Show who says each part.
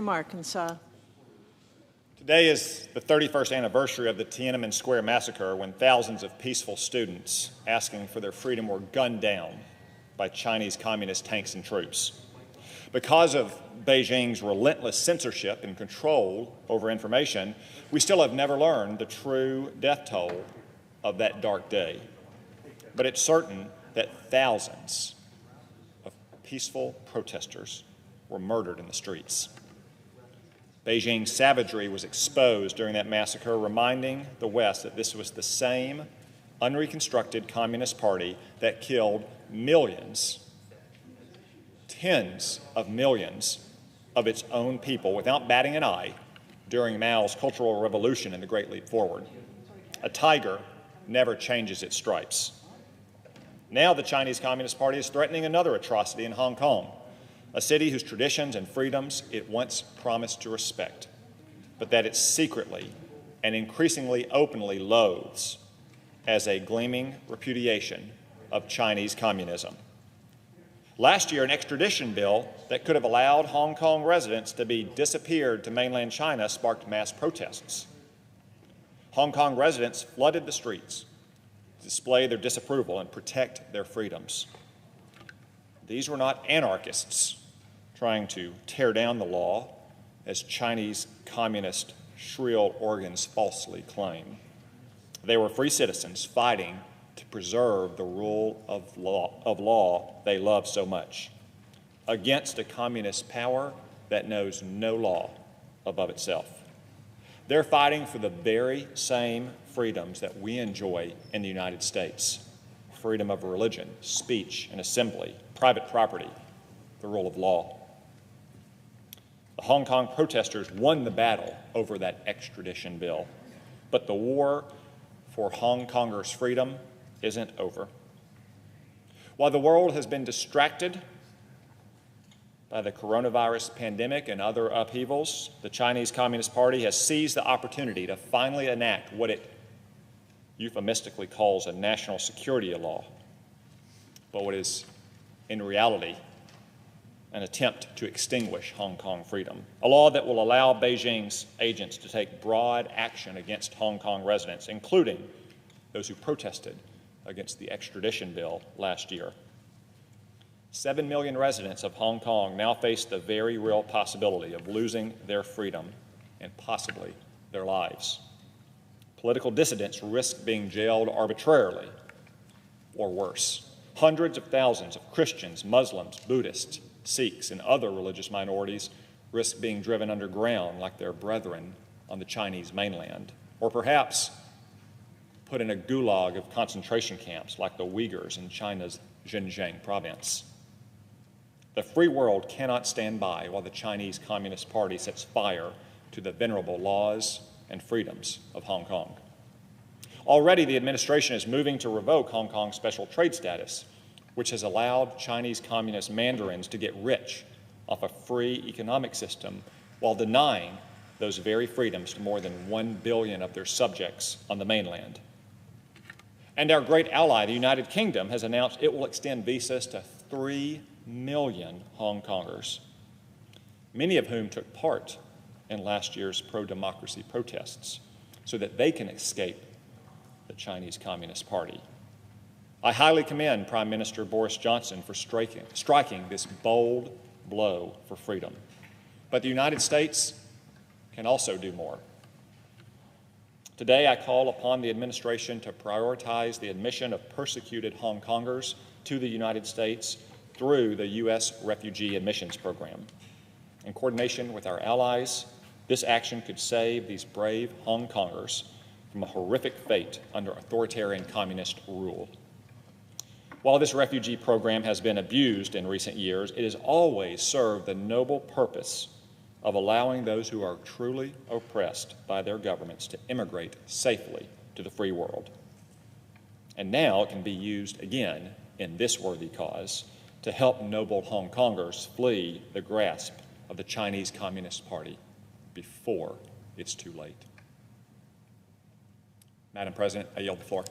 Speaker 1: from Arkansas.
Speaker 2: Today is the 31st anniversary of the Tiananmen Square massacre, when thousands of peaceful students asking for their freedom were gunned down by Chinese communist tanks and troops. Because of Beijing's relentless censorship and control over information, we still have never learned the true death toll of that dark day. But it's certain that thousands of peaceful protesters were murdered in the streets. Beijing's savagery was exposed during that massacre, reminding the West that this was the same unreconstructed Communist Party that killed millions, tens of millions of its own people without batting an eye during Mao's Cultural Revolution and the Great Leap Forward. A tiger never changes its stripes. Now the Chinese Communist Party is threatening another atrocity in Hong Kong, a city whose traditions and freedoms it once promised to respect, but that it secretly and increasingly openly loathes as a gleaming repudiation of Chinese communism. Last year, an extradition bill that could have allowed Hong Kong residents to be disappeared to mainland China sparked mass protests. Hong Kong residents flooded the streets to display their disapproval and protect their freedoms. These were not anarchists trying to tear down the law, as Chinese communist shrill organs falsely claim. They were free citizens fighting to preserve the rule of law they love so much, against a communist power that knows no law above itself. They're fighting for the very same freedoms that we enjoy in the United States: freedom of religion, speech and assembly, private property, the rule of law. The Hong Kong protesters won the battle over that extradition bill, but the war for Hong Kongers' freedom isn't over. While the world has been distracted by the coronavirus pandemic and other upheavals, the Chinese Communist Party has seized the opportunity to finally enact what it euphemistically calls a national security law, but what is in reality an attempt to extinguish Hong Kong freedom, a law that will allow Beijing's agents to take broad action against Hong Kong residents, including those who protested against the extradition bill last year. 7 million residents of Hong Kong now face the very real possibility of losing their freedom and possibly their lives. Political dissidents risk being jailed arbitrarily, or worse. Hundreds of thousands of Christians, Muslims, Buddhists, Sikhs, and other religious minorities risk being driven underground like their brethren on the Chinese mainland, or perhaps put in a gulag of concentration camps like the Uyghurs in China's Xinjiang province. The free world cannot stand by while the Chinese Communist Party sets fire to the venerable laws and freedoms of Hong Kong. Already, the administration is moving to revoke Hong Kong's special trade status, which has allowed Chinese communist mandarins to get rich off a free economic system while denying those very freedoms to more than 1 billion of their subjects on the mainland. And our great ally, the United Kingdom, has announced it will extend visas to 3 million Hong Kongers, many of whom took part in last year's pro-democracy protests, so that they can escape the Chinese Communist Party. I highly commend Prime Minister Boris Johnson for striking this bold blow for freedom. But the United States can also do more. Today, I call upon the administration to prioritize the admission of persecuted Hong Kongers to the United States through the U.S. Refugee Admissions Program. In coordination with our allies, this action could save these brave Hong Kongers from a horrific fate under authoritarian communist rule. While this refugee program has been abused in recent years, it has always served the noble purpose of allowing those who are truly oppressed by their governments to immigrate safely to the free world. And now it can be used again in this worthy cause to help noble Hong Kongers flee the grasp of the Chinese Communist Party before it's too late. Madam President, I yield the floor.